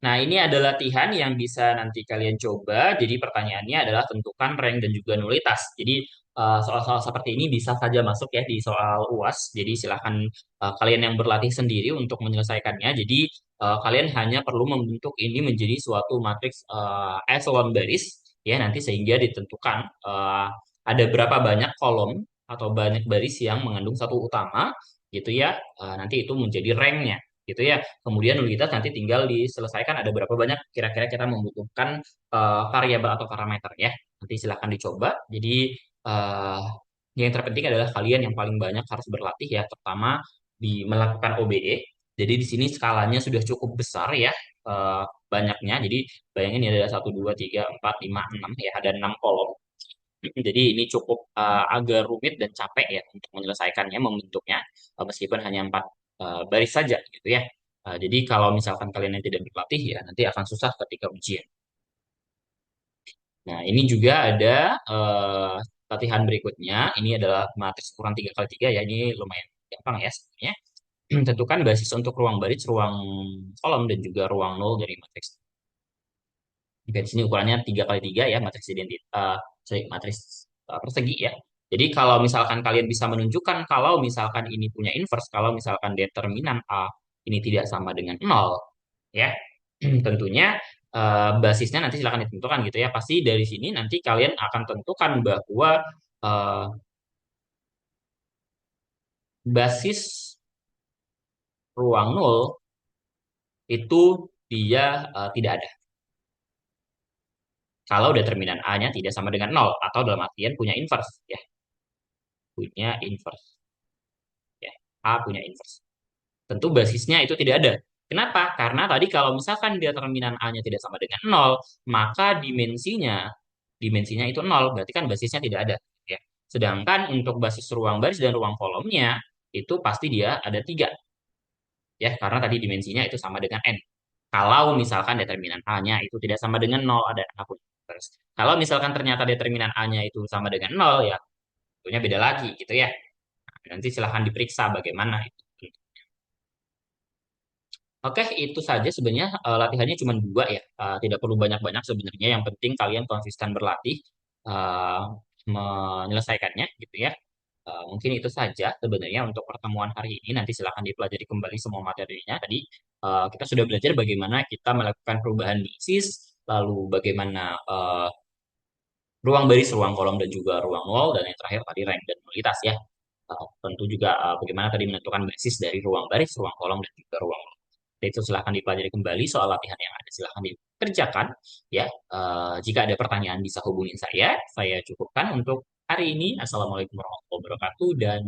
Nah, ini ada latihan yang bisa nanti kalian coba. Jadi pertanyaannya adalah tentukan rank dan juga nulitas. Jadi soal-soal seperti ini bisa saja masuk ya di soal UAS. Jadi silahkan kalian yang berlatih sendiri untuk menyelesaikannya. Jadi kalian hanya perlu membentuk ini menjadi suatu matriks echelon baris ya, nanti sehingga ditentukan ada berapa banyak kolom atau banyak baris yang mengandung satu utama gitu ya. Nanti itu menjadi ranknya gitu ya. Kemudian nulitas nanti tinggal diselesaikan ada berapa banyak kira-kira kita membutuhkan variabel atau parameter ya. Nanti silahkan dicoba. Jadi eh, yang terpenting adalah kalian yang paling banyak harus berlatih ya, terutama di melakukan OBE. Jadi di sini skalanya sudah cukup besar ya, banyaknya. Jadi bayangin ini ada 1, 2, 3, 4, 5, 6 ya, ada 6 kolom. Jadi ini cukup agak rumit dan capek ya untuk menyelesaikannya, membentuknya, meskipun hanya 4 baris saja gitu ya. Jadi kalau misalkan kalian yang tidak berlatih ya nanti akan susah ketika ujian. Nah, ini juga ada latihan berikutnya. Ini adalah matriks ukuran 3 kali 3 ya. Ini lumayan gampang ya sebenarnya. Tentukan basis untuk ruang baris, ruang kolom, dan juga ruang nol dari matriks. Oke, di sini ukurannya 3 kali 3 ya, matriks identitas, matriks persegi ya. Jadi kalau misalkan kalian bisa menunjukkan kalau misalkan ini punya inverse, kalau misalkan determinan A ini tidak sama dengan nol, ya, tentunya basisnya nanti silakan ditentukan gitu ya. Pasti dari sini nanti kalian akan tentukan bahwa eh, basis ruang nol itu dia tidak ada. Kalau determinan A-nya tidak sama dengan nol atau dalam artian punya inverse ya, punya inverse. Ya. A punya inverse. Tentu basisnya itu tidak ada. Kenapa? Karena tadi kalau misalkan determinan A-nya tidak sama dengan nol, maka dimensinya itu nol, berarti kan basisnya tidak ada. Ya. Sedangkan untuk basis ruang baris dan ruang kolomnya, itu pasti dia ada tiga. Ya, karena tadi dimensinya itu sama dengan N. Kalau misalkan determinan A-nya itu tidak sama dengan nol, ada apapun. Terus, kalau misalkan ternyata determinan A-nya itu sama dengan nol, ya tentunya beda lagi gitu ya. Nanti silahkan diperiksa bagaimana itu. Oke, itu saja sebenarnya latihannya cuma dua ya. Tidak perlu banyak-banyak sebenarnya. Yang penting kalian konsisten berlatih eh, menyelesaikannya gitu ya. Mungkin itu saja sebenarnya untuk pertemuan hari ini. Nanti silahkan dipelajari kembali semua materinya. Tadi kita sudah belajar bagaimana kita melakukan perubahan basis, lalu bagaimana ruang baris, ruang kolom, dan juga ruang wall, dan yang terakhir tadi rank dan nulitas ya. Tentu juga bagaimana tadi menentukan basis dari ruang baris, ruang kolom, dan juga ruang wall. Itu silahkan dipelajari kembali soal latihan yang ada. Silahkan dikerjakan ya. Jika ada pertanyaan bisa hubungin saya. Saya cukupkan untuk hari ini. Assalamualaikum warahmatullahi wabarakatuh dan